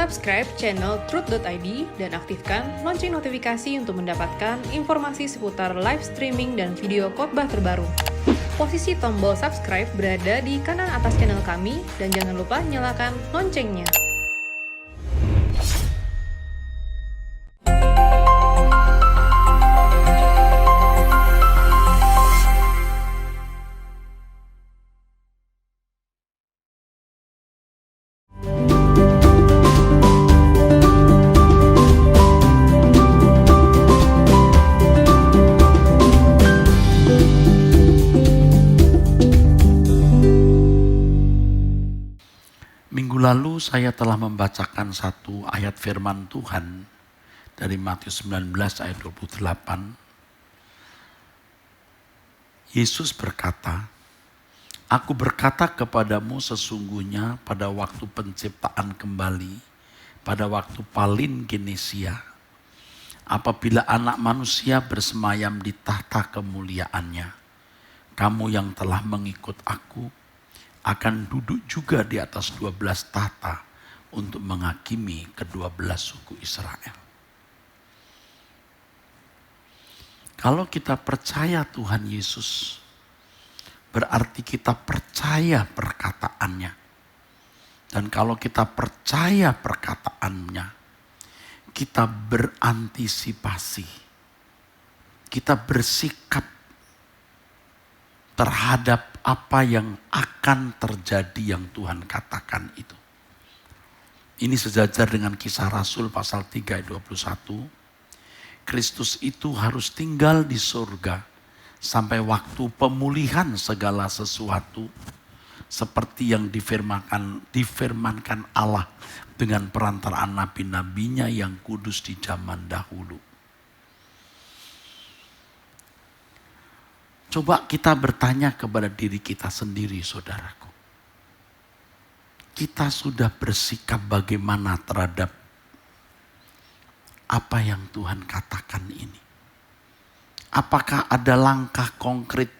Subscribe channel Truth.id dan aktifkan lonceng notifikasi untuk mendapatkan informasi seputar live streaming dan video khotbah terbaru. Posisi tombol subscribe berada di kanan atas channel kami dan jangan lupa nyalakan loncengnya. Lalu saya telah membacakan satu ayat firman Tuhan dari Matius 19 ayat 28. Yesus berkata, "Aku berkata kepadamu sesungguhnya pada waktu penciptaan kembali, pada waktu palingenesia, apabila anak manusia bersemayam di tahta kemuliaannya, kamu yang telah mengikut aku, akan duduk juga di atas 12 tahta untuk menghakimi ke-12 suku Israel." Kalau kita percaya Tuhan Yesus, berarti kita percaya perkataannya. Dan kalau kita percaya perkataannya, kita berantisipasi. Kita bersikap terhadap apa yang akan terjadi yang Tuhan katakan itu. Ini sejajar dengan Kisah Rasul pasal 3 ayat 21. Kristus itu harus tinggal di surga sampai waktu pemulihan segala sesuatu seperti yang difirmankan Allah dengan perantaraan nabi-nabinya yang kudus di zaman dahulu. Coba kita bertanya kepada diri kita sendiri, saudaraku. Kita sudah bersikap bagaimana terhadap apa yang Tuhan katakan ini? Apakah ada langkah konkret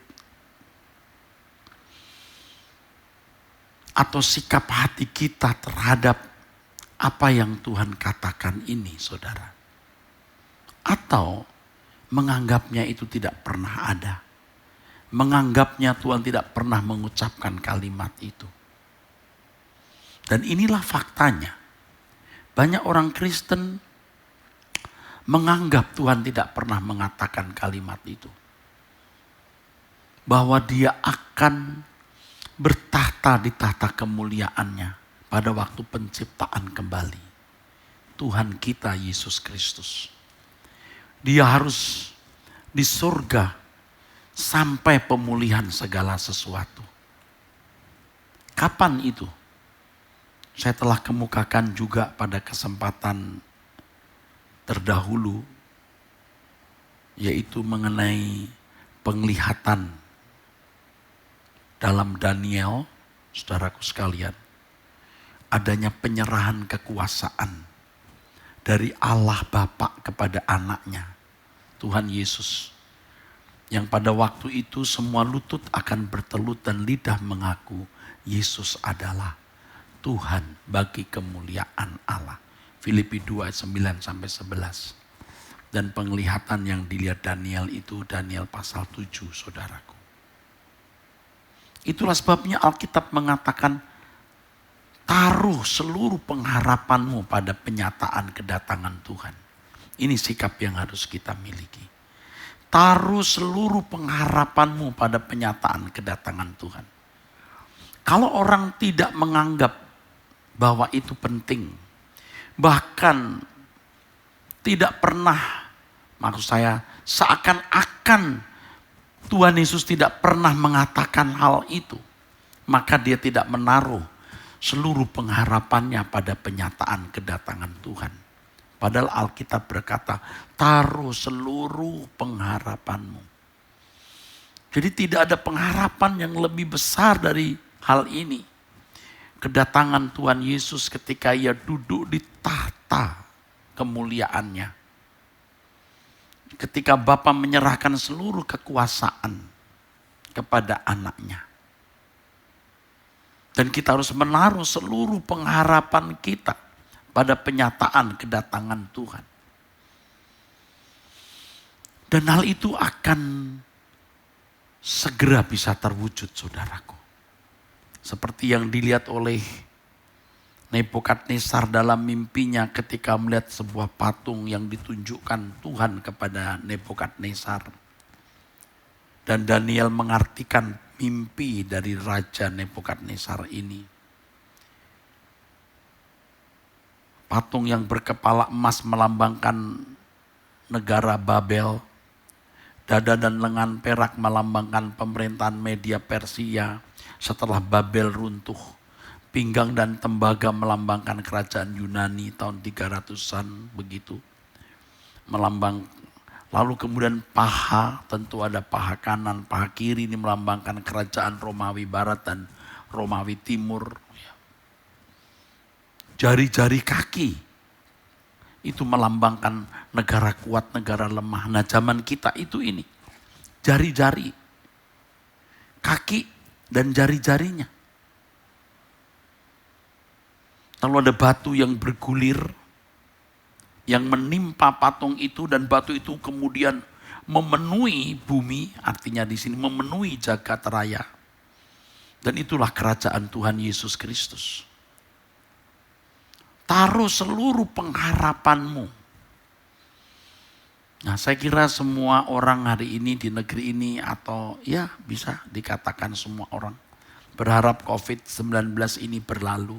atau sikap hati kita terhadap apa yang Tuhan katakan ini, saudara? Atau menganggapnya itu tidak pernah ada? Menganggapnya Tuhan tidak pernah mengucapkan kalimat itu. Dan inilah faktanya. Banyak orang Kristen menganggap Tuhan tidak pernah mengatakan kalimat itu. Bahwa dia akan bertahta di tahta kemuliaannya pada waktu penciptaan kembali. Tuhan kita Yesus Kristus. Dia harus di surga sampai pemulihan segala sesuatu. Kapan itu? Saya telah kemukakan juga pada kesempatan terdahulu, yaitu mengenai penglihatan dalam Daniel, saudaraku sekalian, adanya penyerahan kekuasaan dari Allah Bapa kepada anaknya, Tuhan Yesus. Yang pada waktu itu semua lutut akan bertelut dan lidah mengaku Yesus adalah Tuhan bagi kemuliaan Allah. Filipi 2 ayat 9 sampai 11. Dan penglihatan yang dilihat Daniel itu Daniel pasal 7, saudaraku. Itulah sebabnya Alkitab mengatakan, taruh seluruh pengharapanmu pada penyataan kedatangan Tuhan. Ini sikap yang harus kita miliki. Taruh seluruh pengharapanmu pada penyataan kedatangan Tuhan. Kalau orang tidak menganggap bahwa itu penting, bahkan tidak pernah, maksud saya seakan-akan Tuhan Yesus tidak pernah mengatakan hal itu, maka dia tidak menaruh seluruh pengharapannya pada penyataan kedatangan Tuhan. Padahal Alkitab berkata, taruh seluruh pengharapanmu. Jadi tidak ada pengharapan yang lebih besar dari hal ini. Kedatangan Tuhan Yesus ketika ia duduk di tahta kemuliaannya. Ketika Bapa menyerahkan seluruh kekuasaan kepada anaknya. Dan kita harus menaruh seluruh pengharapan kita pada penyataan kedatangan Tuhan. Dan hal itu akan segera bisa terwujud, saudaraku. Seperti yang dilihat oleh Nebukadnezar dalam mimpinya ketika melihat sebuah patung yang ditunjukkan Tuhan kepada Nebukadnezar. Dan Daniel mengartikan mimpi dari Raja Nebukadnezar ini. Patung yang berkepala emas melambangkan negara Babel. Dada dan lengan perak melambangkan pemerintahan Media Persia setelah Babel runtuh. Pinggang dan tembaga melambangkan kerajaan Yunani tahun 300-an begitu. Lalu kemudian paha, tentu ada paha kanan, paha kiri ini melambangkan kerajaan Romawi Barat dan Romawi Timur. Jari-jari kaki itu melambangkan negara kuat, negara lemah. Nah, zaman kita itu ini. Jari-jari, kaki dan jari-jarinya. Lalu ada batu yang bergulir, yang menimpa patung itu, dan batu itu kemudian memenuhi bumi, artinya di sini memenuhi jagat raya. Dan itulah kerajaan Tuhan Yesus Kristus. Taruh seluruh pengharapanmu. Nah, saya kira semua orang hari ini di negeri ini, atau ya bisa dikatakan semua orang, berharap COVID-19 ini berlalu.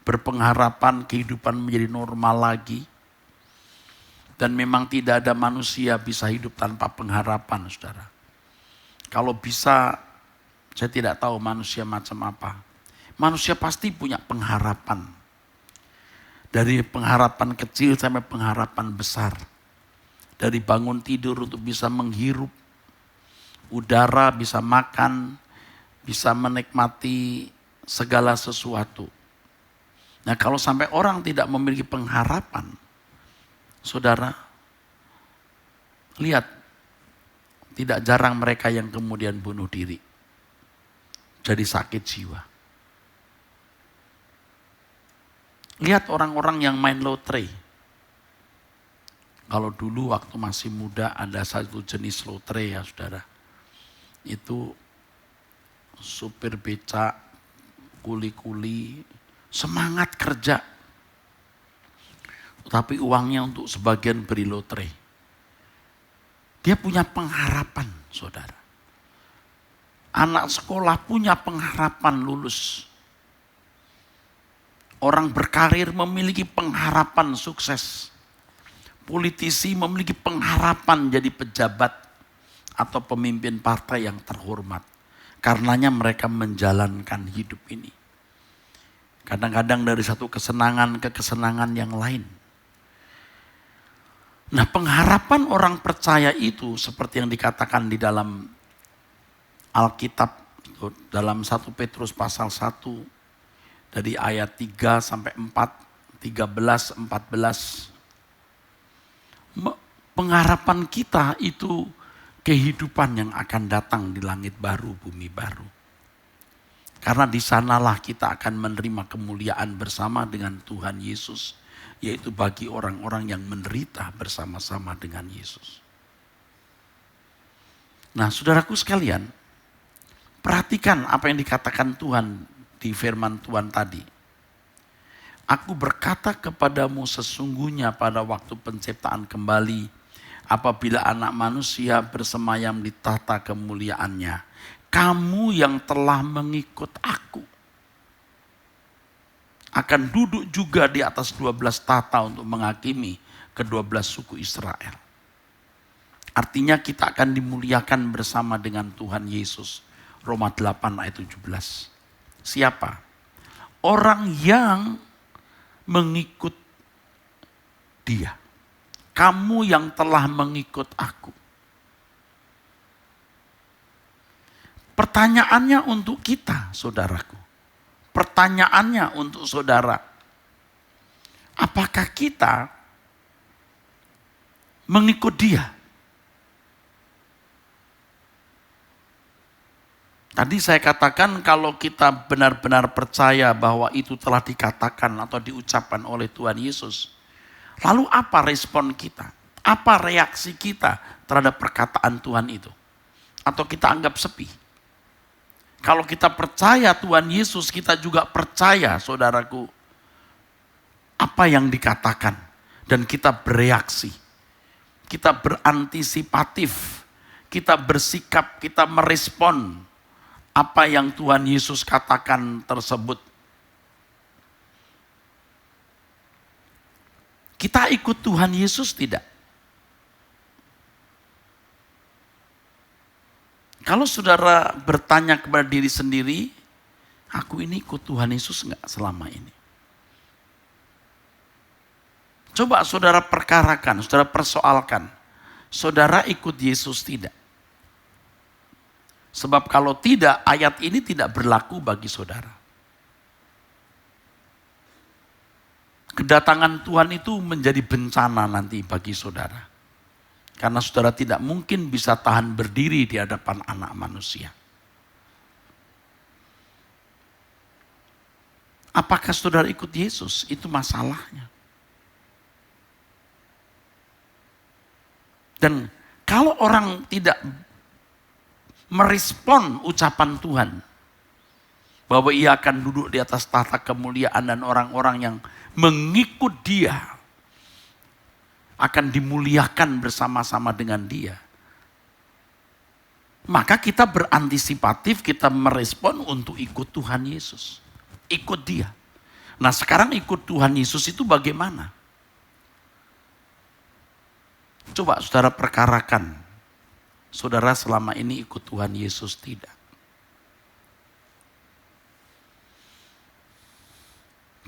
Berpengharapan kehidupan menjadi normal lagi. Dan memang tidak ada manusia bisa hidup tanpa pengharapan, saudara. Kalau bisa, saya tidak tahu manusia macam apa. Manusia pasti punya pengharapan. Dari pengharapan kecil sampai pengharapan besar. Dari bangun tidur untuk bisa menghirup udara, bisa makan, bisa menikmati segala sesuatu. Nah, kalau sampai orang tidak memiliki pengharapan, saudara, lihat, tidak jarang mereka yang kemudian bunuh diri. Jadi sakit jiwa. Lihat orang-orang yang main lotre. Kalau dulu waktu masih muda ada satu jenis lotre ya, saudara. Itu supir becak, kuli-kuli, semangat kerja. Tapi uangnya untuk sebagian beri lotre. Dia punya pengharapan, saudara. Anak sekolah punya pengharapan lulus. Orang berkarir memiliki pengharapan sukses. Politisi memiliki pengharapan jadi pejabat atau pemimpin partai yang terhormat. Karenanya mereka menjalankan hidup ini. Kadang-kadang dari satu kesenangan ke kesenangan yang lain. Nah, pengharapan orang percaya itu seperti yang dikatakan di dalam Alkitab, dalam 1 Petrus pasal 1 dari ayat 3 sampai 4, 13, 14. Pengharapan kita itu kehidupan yang akan datang di langit baru, bumi baru. Karena di sanalah kita akan menerima kemuliaan bersama dengan Tuhan Yesus. Yaitu bagi orang-orang yang menderita bersama-sama dengan Yesus. Nah, saudaraku sekalian, perhatikan apa yang dikatakan Tuhan di firman Tuhan tadi. Aku berkata kepadamu sesungguhnya pada waktu penciptaan kembali, apabila anak manusia bersemayam di tahta kemuliaannya, kamu yang telah mengikut aku akan duduk juga di atas 12 tahta untuk menghakimi ke-12 suku Israel. Artinya kita akan dimuliakan bersama dengan Tuhan Yesus. Roma 8 ayat 17. Siapa? Orang yang mengikut Dia. Kamu yang telah mengikut aku. Pertanyaannya untuk kita, saudaraku. Pertanyaannya untuk saudara. Apakah kita mengikut Dia? Tadi saya katakan kalau kita benar-benar percaya bahwa itu telah dikatakan atau diucapkan oleh Tuhan Yesus. Lalu apa respon kita? Apa reaksi kita terhadap perkataan Tuhan itu? Atau kita anggap sepi? Kalau kita percaya Tuhan Yesus, kita juga percaya, saudaraku, apa yang dikatakan. Dan kita bereaksi. Kita berantisipatif. Kita bersikap, kita merespon apa yang Tuhan Yesus katakan tersebut. Kita ikut Tuhan Yesus tidak? Kalau saudara bertanya kepada diri sendiri, aku ini ikut Tuhan Yesus enggak selama ini? Coba saudara perkarakan, saudara persoalkan. Saudara ikut Yesus tidak? Sebab kalau tidak, ayat ini tidak berlaku bagi saudara. Kedatangan Tuhan itu menjadi bencana nanti bagi saudara. Karena saudara tidak mungkin bisa tahan berdiri di hadapan anak manusia. Apakah saudara ikut Yesus? Itu masalahnya. Dan kalau orang tidak merespon ucapan Tuhan bahwa ia akan duduk di atas tahta kemuliaan dan orang-orang yang mengikut dia akan dimuliakan bersama-sama dengan dia. Maka kita berantisipatif, kita merespon untuk ikut Tuhan Yesus. Ikut dia. Nah sekarang ikut Tuhan Yesus itu bagaimana? Coba saudara perkarakan. Saudara selama ini ikut Tuhan Yesus tidak?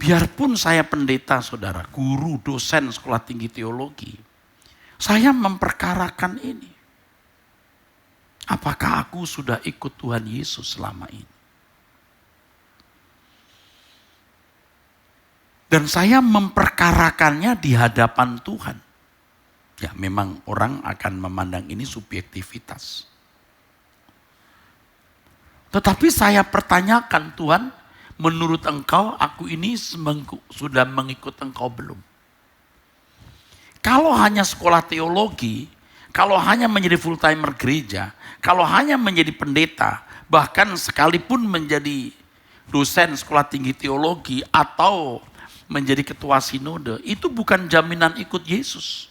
Biarpun saya pendeta saudara, guru, dosen sekolah tinggi teologi, saya memperkarakan ini. Apakah aku sudah ikut Tuhan Yesus selama ini? Dan saya memperkarakannya di hadapan Tuhan. Ya memang orang akan memandang ini subjektivitas. Tetapi saya pertanyakan, Tuhan, menurut Engkau aku ini sudah mengikut Engkau belum? Kalau hanya sekolah teologi, kalau hanya menjadi full timer gereja, kalau hanya menjadi pendeta, bahkan sekalipun menjadi dosen sekolah tinggi teologi atau menjadi ketua sinode, itu bukan jaminan ikut Yesus.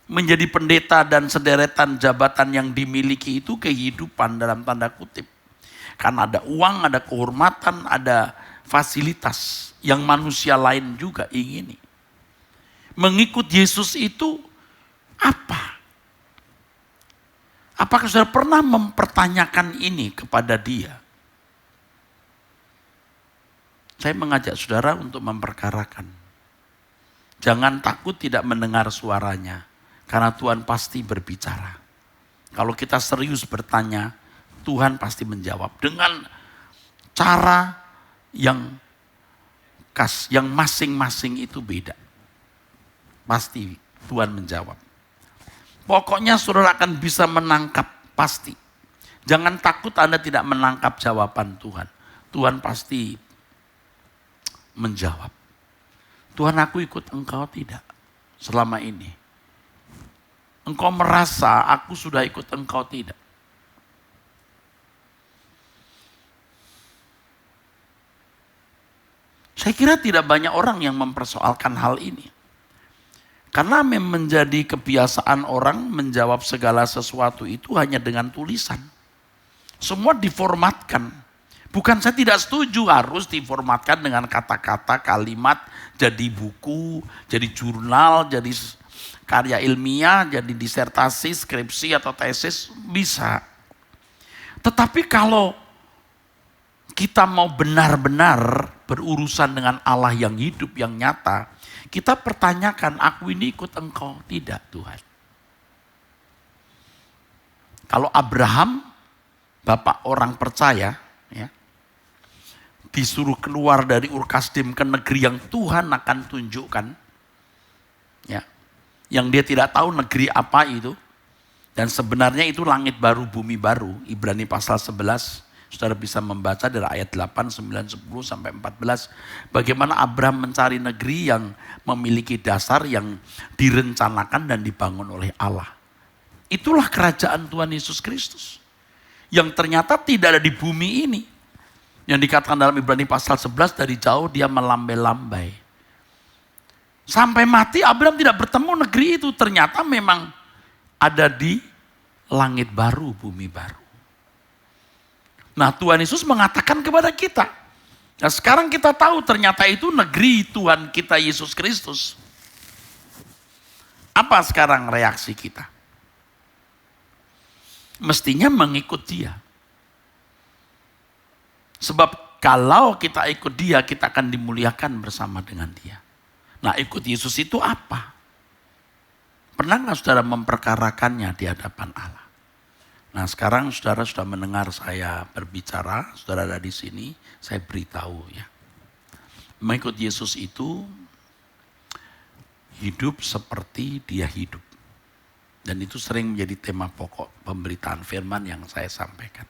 Menjadi pendeta dan sederetan jabatan yang dimiliki itu kehidupan dalam tanda kutip. Karena ada uang, ada kehormatan, ada fasilitas yang manusia lain juga ingini. Mengikut Yesus itu apa? Apakah saudara pernah mempertanyakan ini kepada dia? Saya mengajak saudara untuk memperkarakan. Jangan takut tidak mendengar suaranya. Karena Tuhan pasti berbicara. Kalau kita serius bertanya, Tuhan pasti menjawab. Dengan cara yang masing-masing itu beda. Pasti Tuhan menjawab. Pokoknya saudara akan bisa menangkap, pasti. Jangan takut Anda tidak menangkap jawaban Tuhan. Tuhan pasti menjawab. Tuhan, aku ikut Engkau tidak selama ini. Engkau merasa aku sudah ikut Engkau tidak? Saya kira tidak banyak orang yang mempersoalkan hal ini. Karena menjadi kebiasaan orang menjawab segala sesuatu itu hanya dengan tulisan. Semua diformatkan. Bukan saya tidak setuju harus diformatkan dengan kata-kata, kalimat, jadi buku, jadi jurnal, jadi karya ilmiah, jadi disertasi, skripsi atau tesis, bisa. Tetapi kalau kita mau benar-benar berurusan dengan Allah yang hidup, yang nyata, kita pertanyakan, aku ini ikut Engkau tidak Tuhan? Kalau Abraham, bapak orang percaya, ya, disuruh keluar dari Ur-Kasdim ke negeri yang Tuhan akan tunjukkan, ya, yang dia tidak tahu negeri apa itu, Dan sebenarnya itu langit baru, bumi baru. Ibrani pasal 11, saudara bisa membaca dari ayat 8, 9, 10 sampai 14. Bagaimana Abraham mencari negeri yang memiliki dasar yang direncanakan dan dibangun oleh Allah. Itulah kerajaan Tuhan Yesus Kristus. Yang ternyata tidak ada di bumi ini. Yang dikatakan dalam Ibrani pasal 11, dari jauh dia melambai-lambai. Sampai mati Abraham tidak bertemu negeri itu. Ternyata memang ada di langit baru, bumi baru. Nah, Tuhan Yesus mengatakan kepada kita. Nah, sekarang kita tahu ternyata itu negeri Tuhan kita Yesus Kristus. Apa sekarang reaksi kita? Mestinya mengikut dia. Sebab kalau kita ikut dia, kita akan dimuliakan bersama dengan dia. Nah, ikut Yesus itu apa? Pernah nggak saudara memperkarakannya di hadapan Allah? Nah, sekarang saudara sudah mendengar saya berbicara, saudara ada di sini, saya beritahu ya. Mengikut Yesus itu hidup seperti dia hidup. Dan itu sering menjadi tema pokok pemberitaan firman yang saya sampaikan.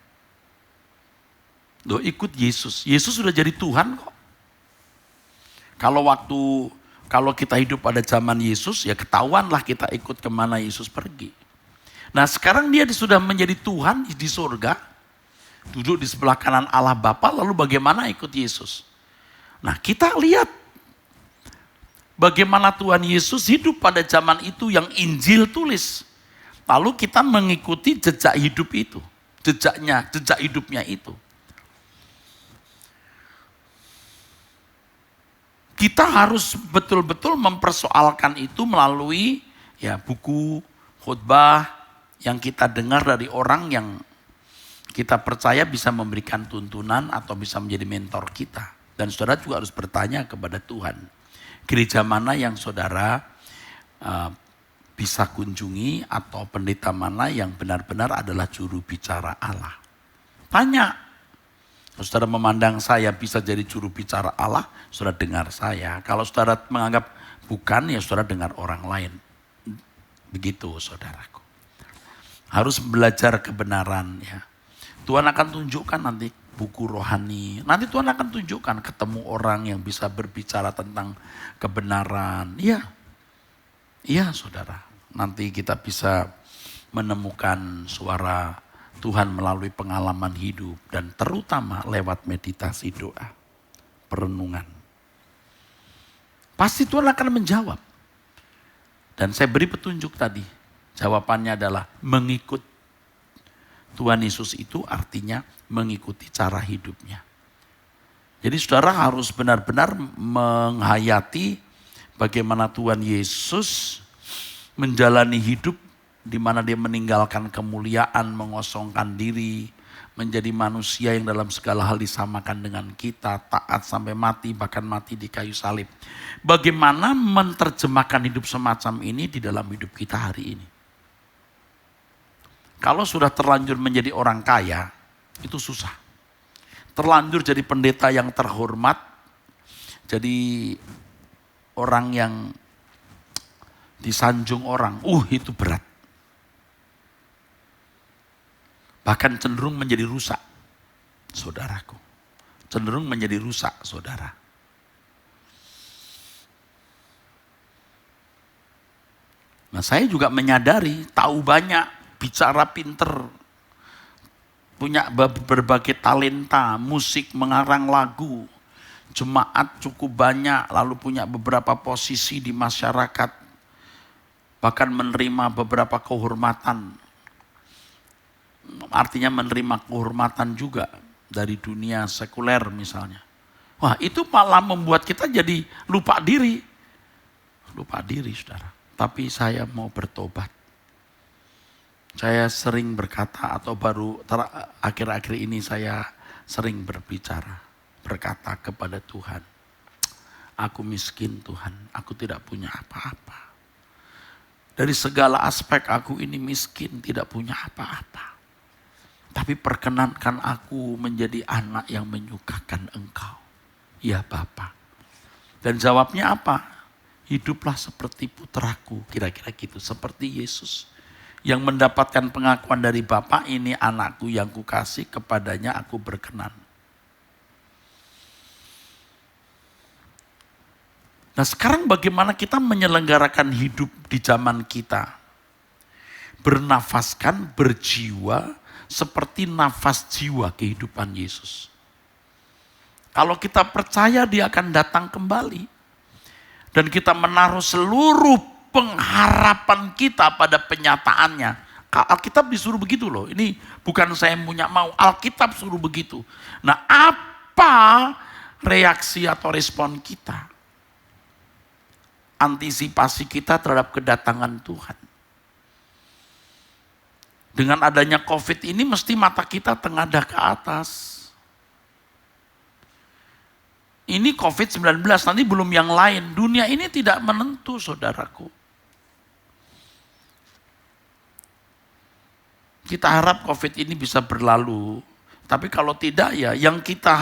Loh, ikut Yesus. Yesus sudah jadi Tuhan kok. Kalau kita hidup pada zaman Yesus, ya ketahuanlah kita ikut kemana Yesus pergi. Nah, sekarang dia sudah menjadi Tuhan di surga, duduk di sebelah kanan Allah Bapa, lalu bagaimana ikut Yesus? Nah, kita lihat bagaimana Tuhan Yesus hidup pada zaman itu yang Injil tulis. Lalu kita mengikuti jejak hidup itu, jejak hidupnya itu. Kita harus betul-betul mempersoalkan itu melalui ya buku, khotbah yang kita dengar dari orang yang kita percaya bisa memberikan tuntunan atau bisa menjadi mentor kita. Dan saudara juga harus bertanya kepada Tuhan, gereja mana yang saudara bisa kunjungi atau pendeta mana yang benar-benar adalah juru bicara Allah. Tanya. Kalau saudara memandang saya bisa jadi juru bicara Allah, saudara dengar saya. Kalau saudara menganggap bukan, ya saudara dengar orang lain. Begitu saudaraku. Harus belajar kebenaran ya. Tuhan akan tunjukkan nanti buku rohani. Nanti Tuhan akan tunjukkan ketemu orang yang bisa berbicara tentang kebenaran. Iya saudara. Nanti kita bisa menemukan suara Tuhan melalui pengalaman hidup dan terutama lewat meditasi doa, perenungan. Pasti Tuhan akan menjawab. Dan saya beri petunjuk tadi. Jawabannya adalah mengikut Tuhan Yesus itu artinya mengikuti cara hidupnya. Jadi saudara harus benar-benar menghayati bagaimana Tuhan Yesus menjalani hidup di mana dia meninggalkan kemuliaan, mengosongkan diri, menjadi manusia yang dalam segala hal disamakan dengan kita, taat sampai mati, bahkan mati di kayu salib. Bagaimana menerjemahkan hidup semacam ini di dalam hidup kita hari ini? Kalau sudah terlanjur menjadi orang kaya, itu susah. Terlanjur jadi pendeta yang terhormat, jadi orang yang disanjung orang, itu berat. Bahkan cenderung menjadi rusak, saudaraku. Cenderung menjadi rusak, saudara. Nah, saya juga menyadari, tahu banyak, bicara pinter, punya berbagai talenta, musik, mengarang lagu, jemaat cukup banyak, lalu punya beberapa posisi di masyarakat, bahkan menerima beberapa kehormatan. Artinya menerima kehormatan juga dari dunia sekuler misalnya. Wah, itu malah membuat kita jadi lupa diri. Lupa diri, saudara. Tapi saya mau bertobat. Saya sering berkata atau baru akhir-akhir ini saya sering berbicara. Berkata kepada Tuhan, aku miskin Tuhan, aku tidak punya apa-apa. Dari segala aspek aku ini miskin, tidak punya apa-apa. Tapi perkenankan aku menjadi anak yang menyukakan Engkau. Ya Bapa. Dan jawabnya apa? Hiduplah seperti putraku. Kira-kira gitu. Seperti Yesus. yang mendapatkan pengakuan dari Bapa, ini anakku yang kukasih, kepadanya aku berkenan. Nah sekarang bagaimana kita menyelenggarakan hidup di zaman kita? Bernafaskan, berjiwa, seperti nafas jiwa kehidupan Yesus. Kalau kita percaya dia akan datang kembali. Dan kita menaruh seluruh pengharapan kita pada penyataannya. Alkitab disuruh begitu loh. Ini bukan saya punya mau, Alkitab suruh begitu. Nah apa reaksi atau respon kita? Antisipasi kita terhadap kedatangan Tuhan. Dengan adanya COVID ini mesti mata kita tengadah ke atas. Ini COVID-19, nanti belum yang lain. Dunia ini tidak menentu, saudaraku. Kita harap COVID ini bisa berlalu. Tapi kalau tidak ya, yang kita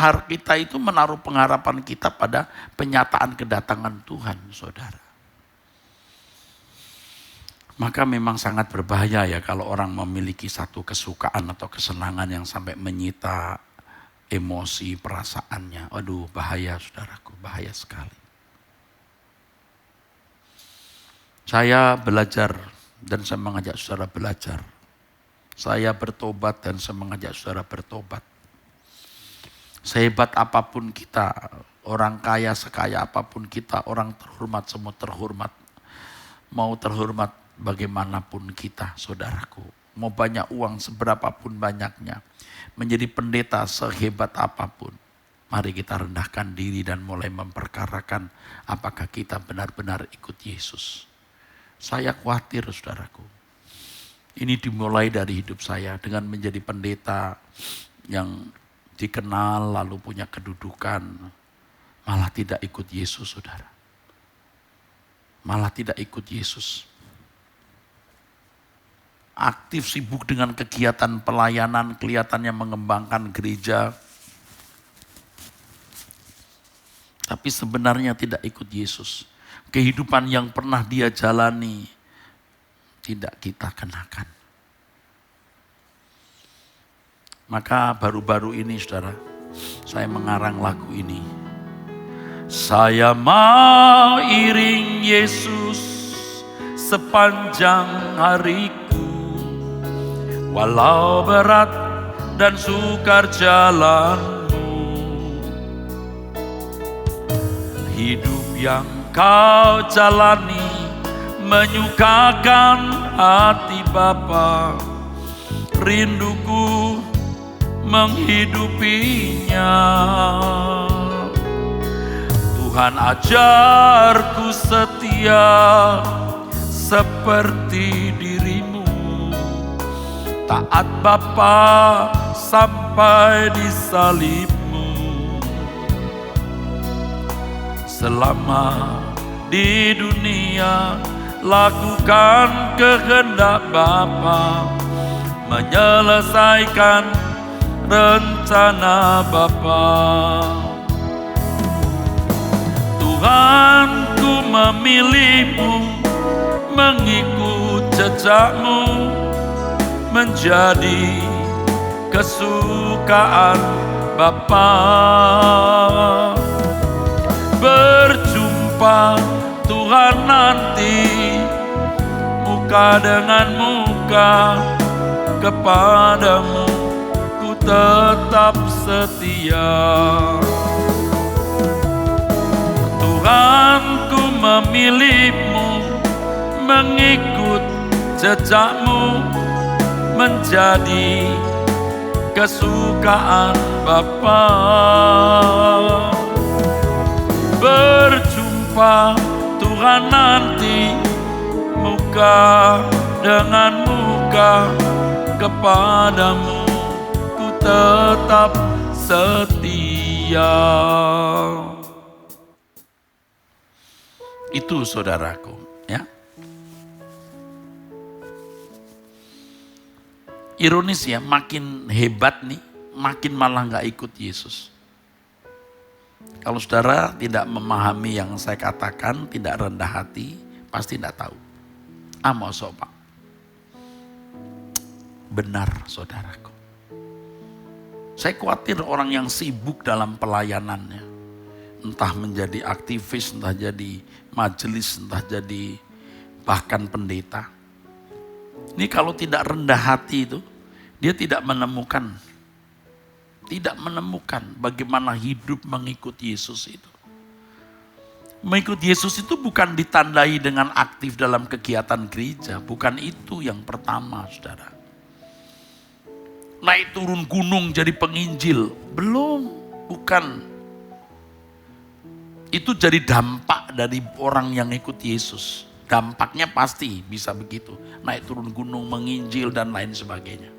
itu menaruh pengharapan kita pada penyataan kedatangan Tuhan, saudara. Maka memang sangat berbahaya ya kalau orang memiliki satu kesukaan atau kesenangan yang sampai menyita emosi, perasaannya. Waduh, bahaya saudaraku, bahaya sekali. Saya belajar dan saya mengajak saudara belajar. Saya bertobat dan saya mengajak saudara bertobat. Sehebat apapun kita, orang kaya sekaya apapun kita, orang terhormat semua terhormat. Mau terhormat bagaimanapun kita, saudaraku. Mau banyak uang seberapapun banyaknya. Menjadi pendeta sehebat apapun. Mari kita rendahkan diri dan mulai memperkarakan apakah kita benar-benar ikut Yesus. Saya khawatir, saudaraku. Ini dimulai dari hidup saya dengan menjadi pendeta yang dikenal lalu punya kedudukan. Malah tidak ikut Yesus, saudara. Malah tidak ikut Yesus. Aktif sibuk dengan kegiatan pelayanan, kelihatannya mengembangkan gereja. Tapi sebenarnya tidak ikut Yesus. Kehidupan yang pernah dia jalani tidak kita kenakan. Maka baru-baru ini saudara, saya mengarang lagu ini. Saya mau iring Yesus sepanjang hariku. Walau berat dan sukar jalanmu, hidup yang kau jalani menyukakan hati Bapa. Rinduku menghidupinya. Tuhan ajarku setia seperti dirimu. Taat Bapa sampai di salibmu. Selama di dunia lakukan kehendak Bapa, menyelesaikan rencana Bapa. Tuhan, ku memilihmu, mengikut jejakmu, menjadi kesukaan Bapa. Berjumpa Tuhan nanti, muka dengan muka, kepadamu ku tetap setia. Tuhan, ku memilihmu, mengikut jejakmu, menjadi kesukaan Bapa. Berjumpa Tuhan nanti, muka dengan muka, kepadamu ku tetap setia. Itu saudaraku, ya. Ironis ya, makin hebat nih, makin malah gak ikut Yesus. Kalau saudara tidak memahami yang saya katakan, tidak rendah hati, pasti tidak tahu. Mosok Pak. benar, saudaraku. Saya khawatir orang yang sibuk dalam pelayanannya, entah menjadi aktivis, entah jadi majelis, entah jadi bahkan pendeta. Ini kalau tidak rendah hati itu, dia tidak menemukan bagaimana hidup mengikut Yesus itu. Mengikut Yesus itu bukan ditandai dengan aktif dalam kegiatan gereja, bukan itu yang pertama, saudara. Naik turun gunung jadi penginjil, belum, bukan. Itu jadi dampak dari orang yang ikut Yesus. Dampaknya pasti bisa begitu. Naik turun gunung, menginjil dan lain sebagainya.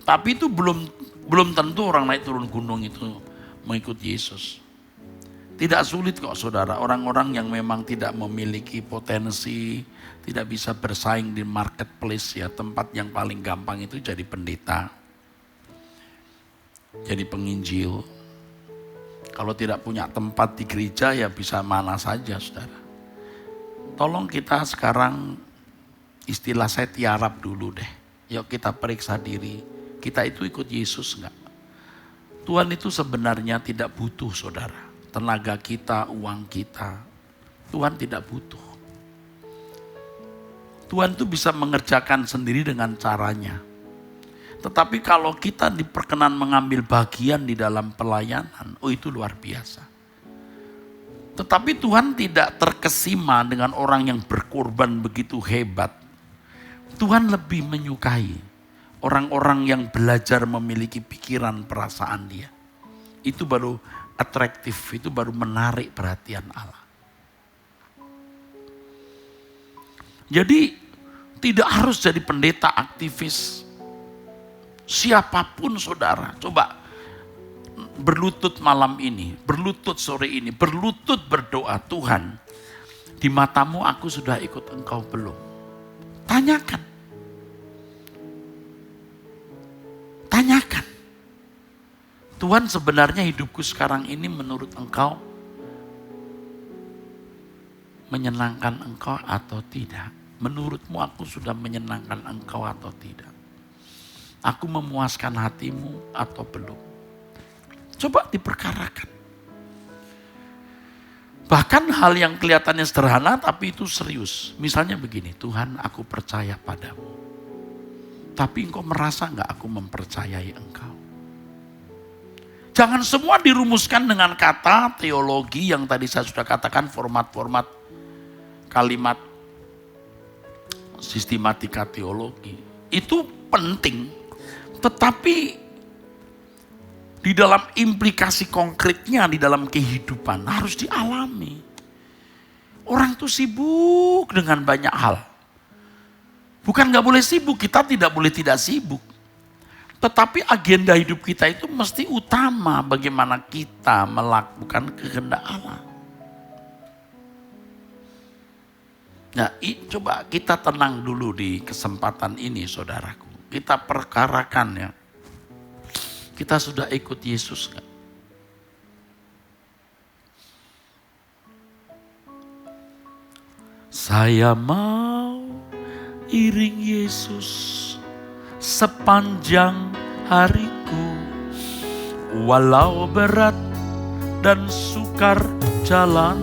Tapi itu belum tentu orang naik turun gunung itu mengikut Yesus. Tidak sulit kok saudara, orang-orang yang memang tidak memiliki potensi, tidak bisa bersaing di marketplace ya, tempat yang paling gampang itu jadi pendeta, jadi penginjil. Kalau tidak punya tempat di gereja ya bisa mana saja saudara. Tolong kita sekarang, istilah saya tiarap dulu deh. Yuk kita periksa diri, kita itu ikut Yesus enggak? Tuhan itu sebenarnya tidak butuh saudara. Tenaga kita, uang kita. Tuhan tidak butuh. Tuhan itu bisa mengerjakan sendiri dengan caranya. Tetapi kalau kita diperkenan mengambil bagian di dalam pelayanan, oh itu luar biasa. Tetapi Tuhan tidak terkesima dengan orang yang berkorban begitu hebat. Tuhan lebih menyukai orang-orang yang belajar memiliki pikiran perasaan dia. Itu baru atraktif, itu baru menarik perhatian Allah. Jadi tidak harus jadi pendeta aktivis. Siapapun saudara, coba berlutut malam ini, berlutut sore ini, berlutut berdoa, Tuhan, di matamu aku sudah ikut Engkau belum? Tanyakan. Tanyakan. Tuhan, sebenarnya hidupku sekarang ini menurut Engkau menyenangkan Engkau atau tidak? Menurutmu aku sudah menyenangkan Engkau atau tidak? Aku memuaskan hatimu atau belum? Coba diperkarakan. Bahkan hal yang kelihatannya sederhana tapi itu serius. Misalnya begini, Tuhan aku percaya padamu. Tapi Engkau merasa enggak aku mempercayai Engkau? Jangan semua dirumuskan dengan kata teologi yang tadi saya sudah katakan, format-format kalimat sistematika teologi. Itu penting, tetapi di dalam implikasi konkretnya, di dalam kehidupan harus dialami. Orang tuh sibuk dengan banyak hal. Bukan gak boleh sibuk, kita tidak boleh tidak sibuk. Tetapi agenda hidup kita itu mesti utama bagaimana kita melakukan kehendak Allah. Nah, coba kita tenang dulu di kesempatan ini saudaraku. Kita perkarakan ya. Kita sudah ikut Yesus kan? Saya mau iring Yesus sepanjang hariku, walau berat dan sukar jalan.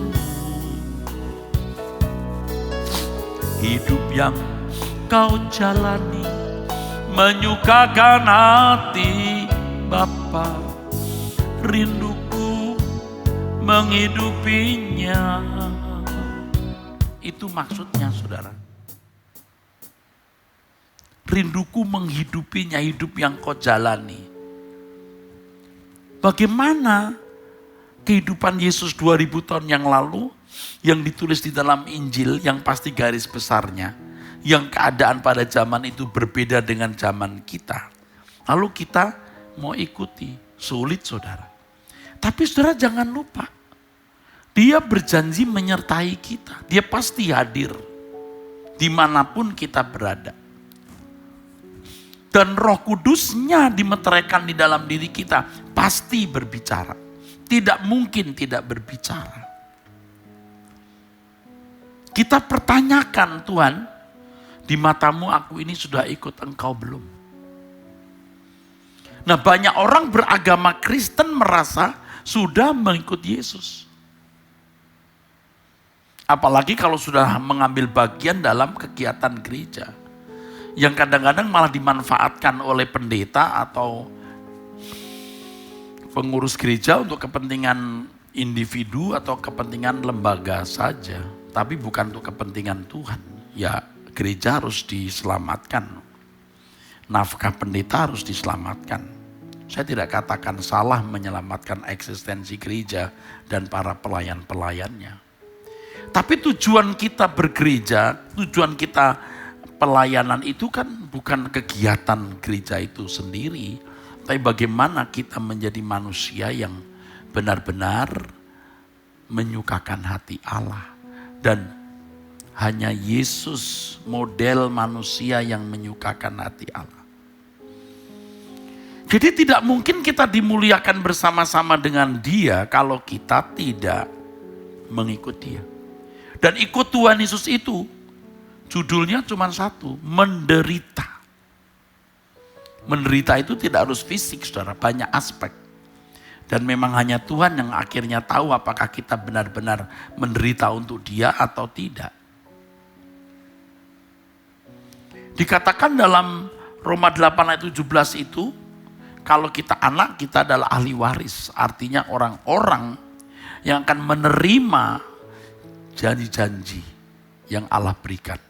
Hidup yang kau jalani menyukakan hati Bapa, rinduku menghidupinya. Itu maksudnya saudara. Rinduku menghidupinya, hidup yang kau jalani. Bagaimana kehidupan Yesus 2000 tahun yang lalu yang ditulis di dalam Injil, yang pasti garis besarnya, yang keadaan pada zaman itu berbeda dengan zaman kita. Lalu kita mau ikuti, sulit saudara. Tapi saudara jangan lupa, dia berjanji menyertai kita. Dia pasti hadir dimanapun kita berada. Dan Roh Kudusnya dimeteraikan di dalam diri kita, pasti berbicara. Tidak mungkin tidak berbicara. Kita pertanyakan, Tuhan, di matamu aku ini sudah ikut Engkau belum? Nah, banyak orang beragama Kristen merasa sudah mengikuti Yesus. Apalagi kalau sudah mengambil bagian dalam kegiatan gereja. Yang kadang-kadang malah dimanfaatkan oleh pendeta atau pengurus gereja untuk kepentingan individu atau kepentingan lembaga saja. Tapi bukan untuk kepentingan Tuhan. Ya, gereja harus diselamatkan. Nafkah pendeta harus diselamatkan. Saya tidak katakan salah menyelamatkan eksistensi gereja dan para pelayan-pelayannya. Tapi tujuan kita bergereja, tujuan kita pelayanan itu kan bukan kegiatan gereja itu sendiri. Tapi bagaimana kita menjadi manusia yang benar-benar menyukakan hati Allah. Dan hanya Yesus model manusia yang menyukakan hati Allah. Jadi tidak mungkin kita dimuliakan bersama-sama dengan Dia kalau kita tidak mengikut Dia. Dan ikut Tuhan Yesus itu judulnya cuma satu, menderita. Menderita itu tidak harus fisik, saudara, banyak aspek. Dan memang hanya Tuhan yang akhirnya tahu apakah kita benar-benar menderita untuk Dia atau tidak. Dikatakan dalam Roma 8 ayat 17 itu, kalau kita anak, kita adalah ahli waris. Artinya orang-orang yang akan menerima janji-janji yang Allah berikan.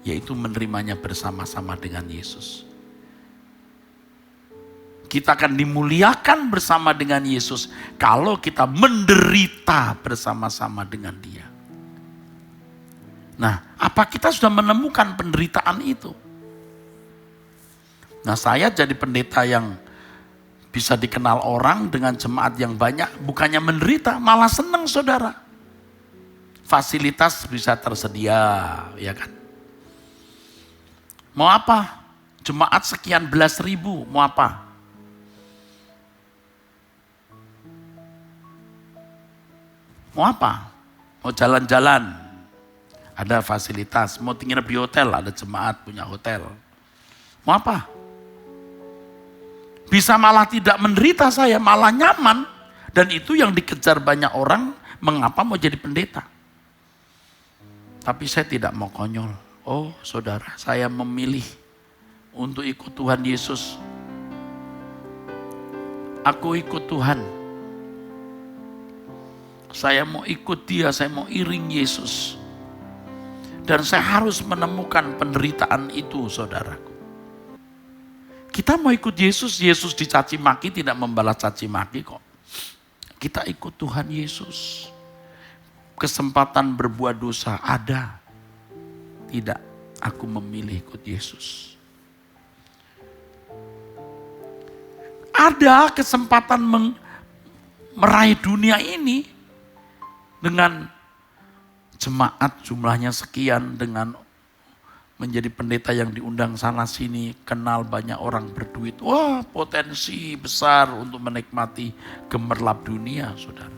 Yaitu menerimanya bersama-sama dengan Yesus. Kita akan dimuliakan bersama dengan Yesus kalau kita menderita bersama-sama dengan Dia. Nah, apa kita sudah menemukan penderitaan itu? Nah, saya jadi pendeta yang bisa dikenal orang dengan jemaat yang banyak, bukannya menderita, malah senang, saudara. Fasilitas bisa tersedia, ya kan? Mau apa? Jemaat sekian belas ribu, mau apa? Mau apa? Mau jalan-jalan, ada fasilitas. Mau nginep di hotel, ada jemaat punya hotel. Mau apa? Bisa malah tidak menderita saya, malah nyaman. Dan itu yang dikejar banyak orang, mengapa mau jadi pendeta. Tapi saya tidak mau konyol. Oh saudara, saya memilih untuk ikut Tuhan Yesus. Aku ikut Tuhan. Saya mau ikut Dia, saya mau iring Yesus. Dan saya harus menemukan penderitaan itu, saudaraku. Kita mau ikut Yesus, Yesus dicaci maki tidak membalas caci maki kok. Kita ikut Tuhan Yesus. Kesempatan berbuat dosa ada. Tidak, aku memilih ikut Yesus. Ada kesempatan meraih dunia ini dengan jemaat jumlahnya sekian, dengan menjadi pendeta yang diundang sana sini, kenal banyak orang berduit. Wah, potensi besar untuk menikmati gemerlap dunia, saudara.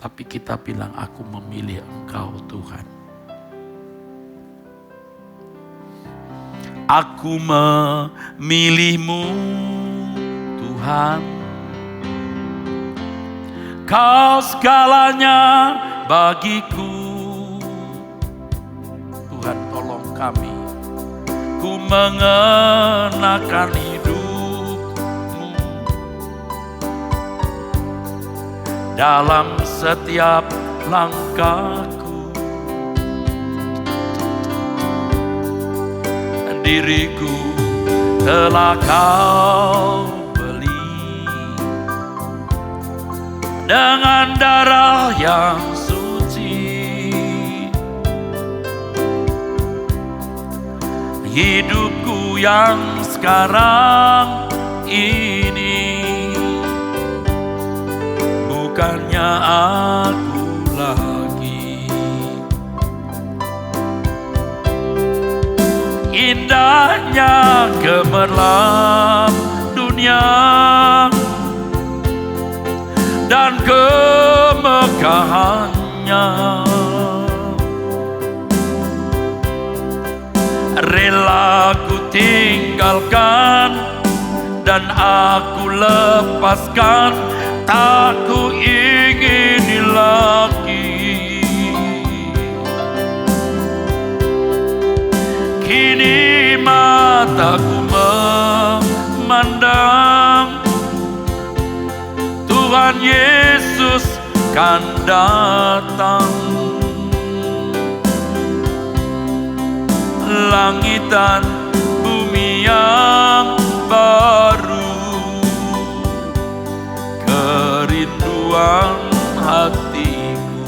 Tapi kita bilang, aku memilih Engkau Tuhan. Aku memilih-Mu Tuhan. Kau segalanya bagiku. Tuhan, tolong kami. Ku mengenakan hidup-Mu dalam setiap langkahku. Diriku telah Kau beli dengan darah yang hidupku yang sekarang ini bukannya aku lagi. Indahnya gemerlap dunia dan kemegahannya, rela ku tinggalkan dan aku lepaskan, tak ku ingini lagi. Kini mataku memandang Tuhan Yesus kan datang. Langit dan bumi yang baru, kerinduan hatiku.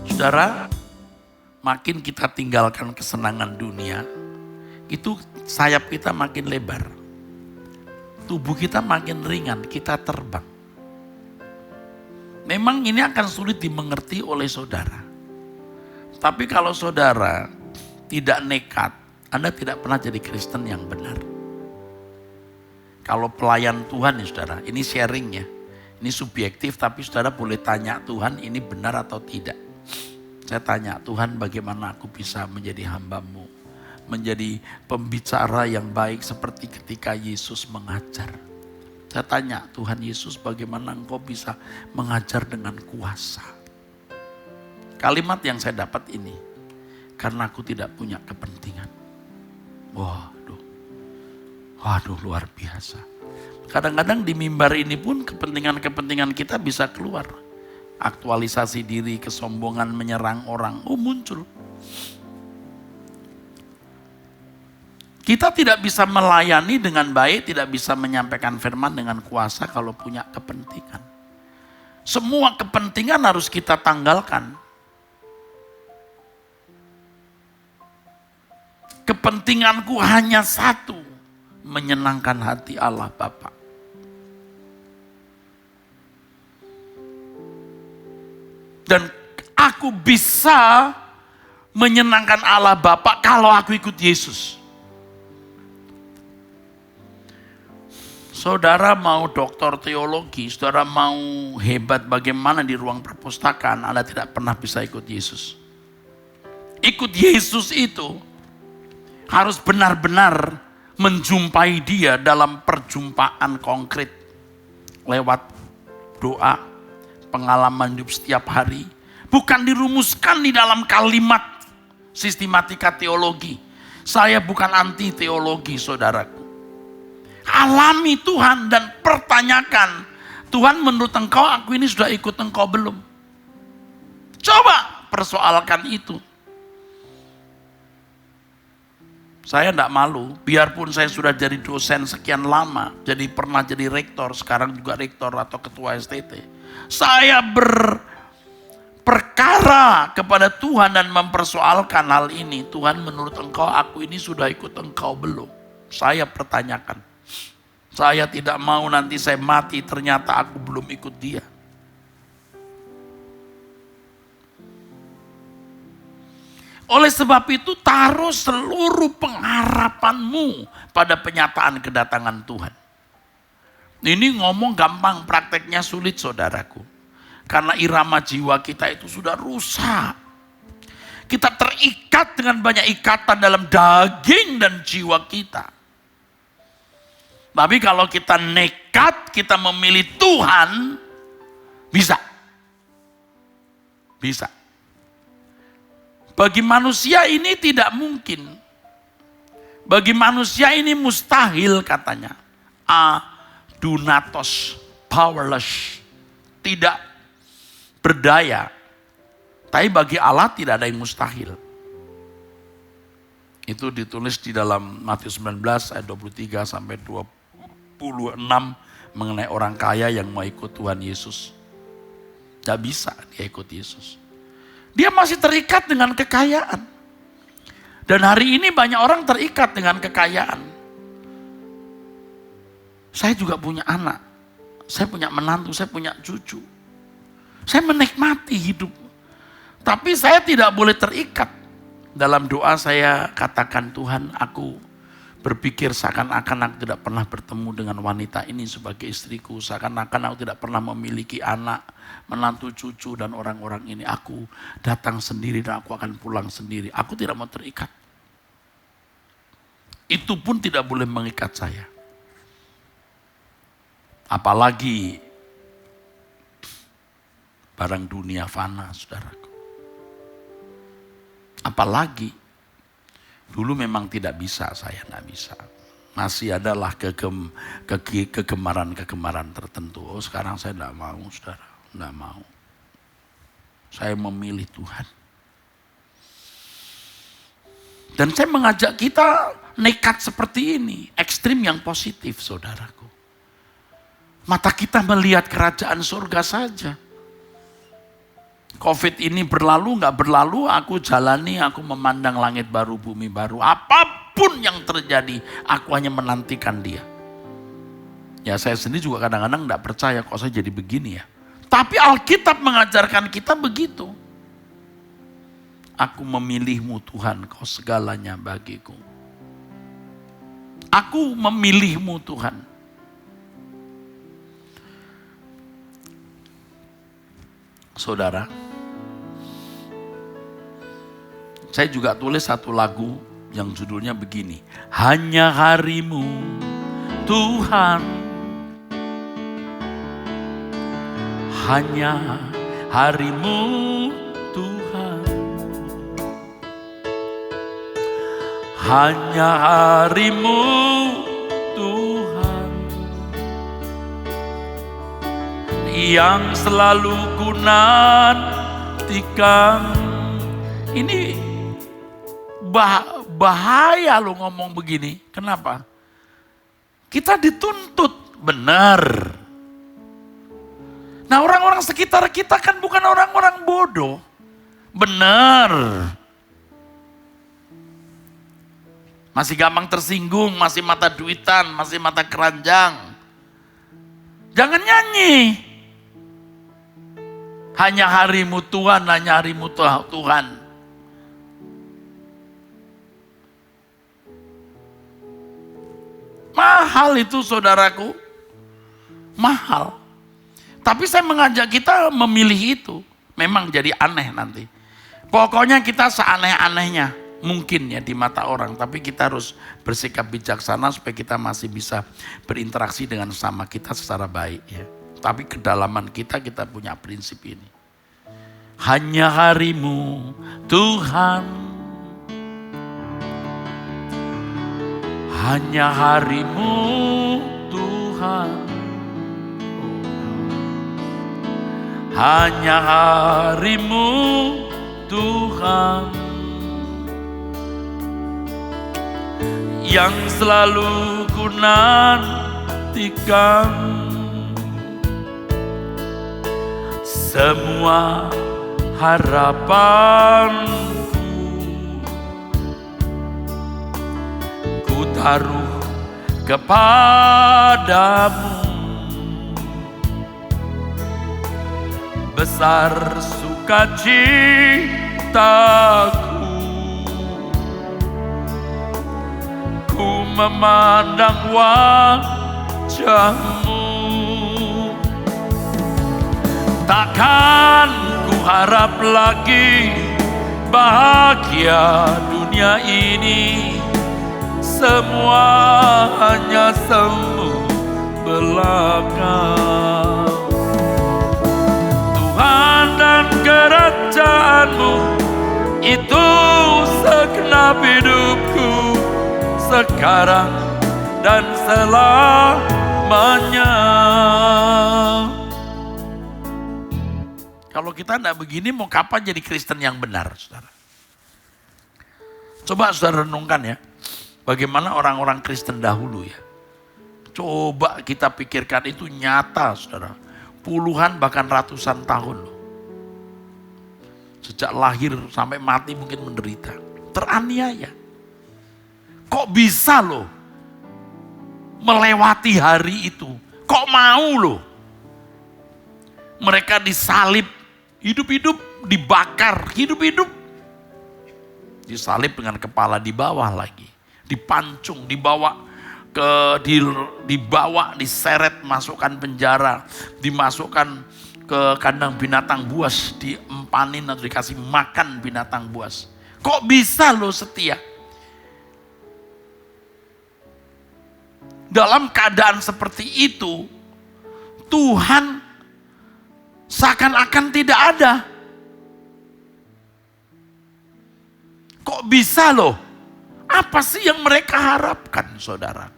Saudara, makin kita tinggalkan kesenangan dunia, itu sayap kita makin lebar. Tubuh kita makin ringan, kita terbang. Memang ini akan sulit dimengerti oleh saudara. Tapi kalau saudara tidak nekat, Anda tidak pernah jadi Kristen yang benar. Kalau pelayan Tuhan ya saudara, ini sharing ya. Ini subjektif tapi saudara boleh tanya Tuhan ini benar atau tidak. Saya tanya Tuhan bagaimana aku bisa menjadi hamba-Mu. Menjadi pembicara yang baik seperti ketika Yesus mengajar. Saya tanya Tuhan Yesus bagaimana Engkau bisa mengajar dengan kuasa. Kalimat yang saya dapat ini, karena aku tidak punya kepentingan. Waduh luar biasa. Kadang-kadang di mimbar ini pun kepentingan-kepentingan kita bisa keluar. Aktualisasi diri, kesombongan, menyerang orang, muncul. Kita tidak bisa melayani dengan baik, tidak bisa menyampaikan firman dengan kuasa kalau punya kepentingan. Semua kepentingan harus kita tanggalkan. Kepentinganku hanya satu, menyenangkan hati Allah Bapa. Dan aku bisa menyenangkan Allah Bapa kalau aku ikut Yesus. Saudara mau doktor teologi, saudara mau hebat bagaimana di ruang perpustakaan, Anda tidak pernah bisa ikut Yesus. Ikut Yesus itu harus benar-benar menjumpai Dia dalam perjumpaan konkret. Lewat doa, pengalaman hidup setiap hari. Bukan dirumuskan di dalam kalimat sistematika teologi. Saya bukan anti teologi saudaraku. Alami Tuhan dan pertanyakan. Tuhan menurut Engkau aku ini sudah ikut Engkau belum? Coba persoalkan itu. Saya tidak malu, biarpun saya sudah jadi dosen sekian lama, pernah jadi rektor, sekarang juga rektor atau ketua STT. Saya berperkara kepada Tuhan dan mempersoalkan hal ini. Tuhan menurut Engkau, aku ini sudah ikut Engkau belum? Saya pertanyakan. Saya tidak mau nanti saya mati, ternyata aku belum ikut Dia. Oleh sebab itu taruh seluruh pengharapanmu pada penyataan kedatangan Tuhan. Ini ngomong gampang, prakteknya sulit saudaraku. Karena irama jiwa kita itu sudah rusak. Kita terikat dengan banyak ikatan dalam daging dan jiwa kita. Tapi kalau kita nekat, kita memilih Tuhan, bisa. Bisa. Bagi manusia ini tidak mungkin. Bagi manusia ini mustahil katanya. Adunatos, powerless, tidak berdaya. Tapi bagi Allah tidak ada yang mustahil. Itu ditulis di dalam Matius 19 ayat 23 sampai 26 mengenai orang kaya yang mau ikut Tuhan Yesus. Tidak bisa dia ikut Yesus. Dia masih terikat dengan kekayaan. Dan hari ini banyak orang terikat dengan kekayaan. Saya juga punya anak. Saya punya menantu, saya punya cucu. Saya menikmati hidup. Tapi saya tidak boleh terikat. Dalam doa saya katakan, Tuhan, aku berpikir seakan-akan aku tidak pernah bertemu dengan wanita ini sebagai istriku. Seakan-akan aku tidak pernah memiliki anak, menantu, cucu, dan orang-orang ini. Aku datang sendiri dan aku akan pulang sendiri. Aku tidak mau terikat. Itu pun tidak boleh mengikat saya. Apalagi barang dunia fana, saudaraku. Apalagi dulu memang tidak bisa, saya nggak bisa. Masih adalah kegemaran-kegemaran tertentu. Oh, sekarang saya nggak mau, saudara, nggak mau. Saya memilih Tuhan. Dan saya mengajak kita nekat seperti ini, ekstrim yang positif, saudaraku. Mata kita melihat kerajaan surga saja. Covid ini berlalu, nggak berlalu, aku jalani, aku memandang langit baru, bumi baru. Apapun yang terjadi, aku hanya menantikan dia. Ya saya sendiri juga kadang-kadang nggak percaya kok saya jadi begini ya. Tapi Alkitab mengajarkan kita begitu. Aku memilihmu Tuhan, kau segalanya bagiku. Aku memilihmu Tuhan. Saudara, saya juga tulis satu lagu yang judulnya begini. Hanya harimu Tuhan, hanya harimu Tuhan, hanya harimu Tuhan, yang selalu ku nantikan. Ini bahaya lo ngomong begini. Kenapa? Kita dituntut benar. Nah, orang-orang sekitar kita kan bukan orang-orang bodoh. Benar. Masih gampang tersinggung, masih mata duitan, masih mata keranjang. Jangan nyanyi. Hanya harimu Tuhan, hanya harimu Tuhan. Mahal itu saudaraku. Mahal. Tapi saya mengajak kita memilih itu. Memang jadi aneh nanti. Pokoknya kita seaneh-anehnya. Mungkin ya di mata orang. Tapi kita harus bersikap bijaksana supaya kita masih bisa berinteraksi dengan sesama kita secara baik ya. Tapi kedalaman kita punya prinsip ini. Hanya harimu Tuhan. Hanya harimu Tuhan. Hanya harimu Tuhan, yang selalu ku nantikan. Semua harapanku ku taruh kepadamu. Besar sukacitaku, ku memandang wajahmu. Takkan ku harap lagi bahagia dunia ini. Semua hanya semu belaka. Tuhan dan kerajaanmu itu segenap hidupku sekarang dan selamanya. Kalau kita tidak begini mau kapan jadi Kristen yang benar, saudara? Coba saudara renungkan ya. Bagaimana orang-orang Kristen dahulu ya. Coba kita pikirkan itu nyata saudara. Puluhan bahkan ratusan tahun loh. Sejak lahir sampai mati mungkin menderita. Teraniaya. Kok bisa loh melewati hari itu? Kok mau loh? Mereka disalib, hidup-hidup, dibakar, hidup-hidup. Disalib dengan kepala di bawah lagi. Dipancung, dibawa diseret, masukkan penjara, dimasukkan ke kandang binatang buas, diempanin atau dikasih makan binatang buas. Kok bisa lo setia? dalam keadaan seperti itu, Tuhan seakan-akan tidak ada. Kok bisa loh? Apa sih yang mereka harapkan, saudara?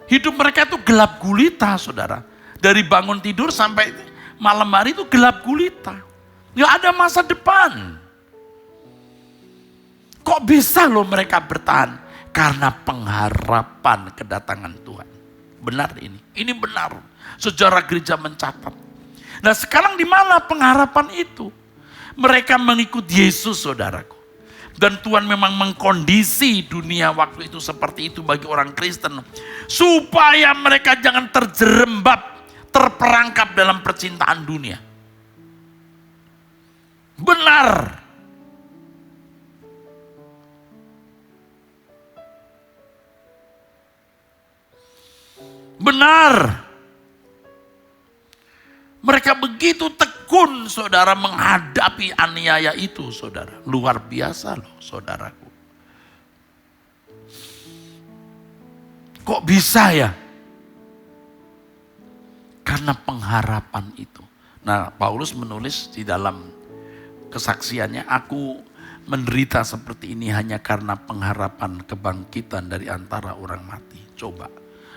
Hidup mereka itu gelap gulita, saudara. Dari bangun tidur sampai malam hari itu gelap gulita. Nggak ada masa depan. Kok bisa loh mereka bertahan? Karena pengharapan kedatangan Tuhan. Benar ini. Ini benar. Sejarah gereja mencatat. Nah sekarang di mana pengharapan itu? Mereka mengikut Yesus, saudaraku. Dan Tuhan memang mengkondisi dunia waktu itu seperti itu bagi orang Kristen. Supaya mereka jangan terjerembab, terperangkap dalam percintaan dunia. Benar. Benar. Mereka begitu tekun, saudara, menghadapi aniaya itu, saudara. Luar biasa loh, saudaraku. Kok bisa ya? Karena pengharapan itu. Nah, Paulus menulis di dalam kesaksiannya, aku menderita seperti ini hanya karena pengharapan kebangkitan dari antara orang mati. Coba.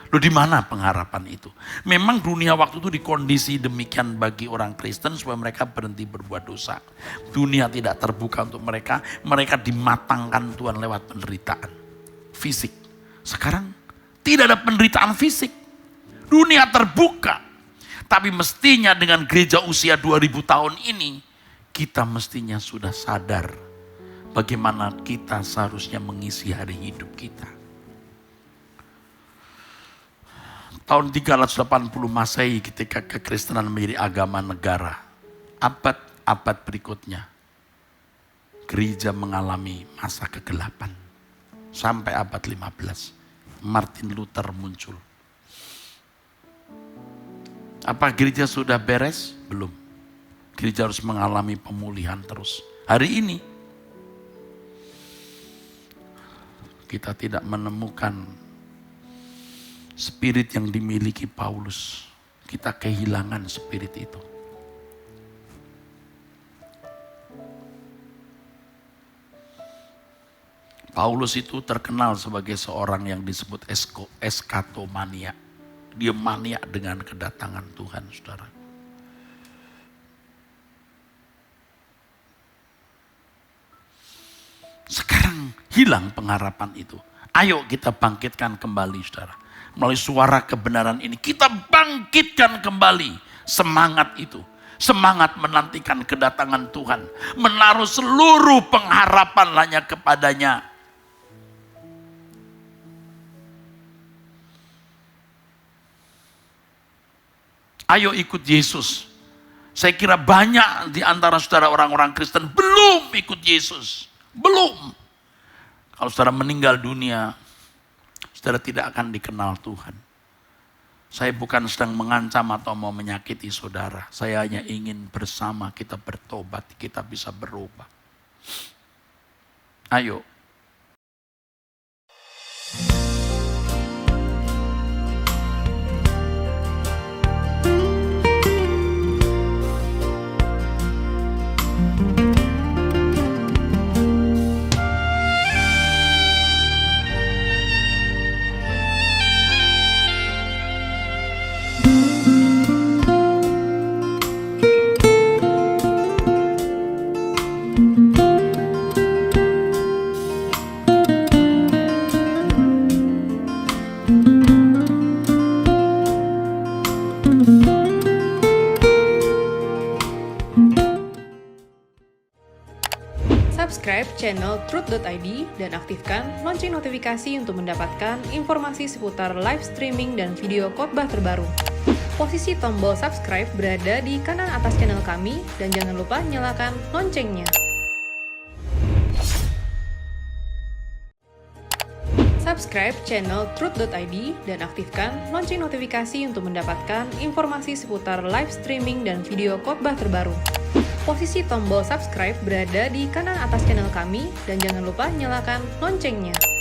Loh di mana pengharapan itu? Memang dunia waktu itu dikondisi demikian bagi orang Kristen supaya mereka berhenti berbuat dosa. Dunia tidak terbuka untuk mereka, mereka dimatangkan Tuhan lewat penderitaan fisik. Sekarang tidak ada penderitaan fisik. Dunia terbuka. Tapi mestinya dengan gereja usia 2000 tahun ini, kita mestinya sudah sadar bagaimana kita seharusnya mengisi hari hidup kita. Tahun 380 Masehi ketika kekristenan menjadi agama negara, abad-abad berikutnya, gereja mengalami masa kegelapan. Sampai abad 15, Martin Luther muncul. Apa gereja sudah beres? Belum. Gereja harus mengalami pemulihan terus. Hari ini, kita tidak menemukan spirit yang dimiliki Paulus. Kita kehilangan spirit itu. Paulus itu terkenal sebagai seorang yang disebut eskatomania. Dia maniak dengan kedatangan Tuhan, saudara. Sekarang hilang pengharapan itu. Ayo kita bangkitkan kembali, saudara. Melalui suara kebenaran ini, kita bangkitkan kembali semangat itu. Semangat menantikan kedatangan Tuhan. Menaruh seluruh pengharapan hanya kepadanya. Ayo ikut Yesus. Saya kira banyak di antara saudara orang-orang Kristen belum ikut Yesus. Belum. Kalau saudara meninggal dunia, saudara tidak akan dikenal Tuhan. Saya bukan sedang mengancam atau mau menyakiti saudara. Saya hanya ingin bersama kita bertobat, kita bisa berubah. Ayo. Subscribe channel Truth.id dan aktifkan lonceng notifikasi untuk mendapatkan informasi seputar live streaming dan video khotbah terbaru. Posisi tombol subscribe berada di kanan atas channel kami dan jangan lupa nyalakan loncengnya. Subscribe channel Truth.id dan aktifkan lonceng notifikasi untuk mendapatkan informasi seputar live streaming dan video khotbah terbaru. Posisi tombol subscribe berada di kanan atas channel kami dan jangan lupa nyalakan loncengnya.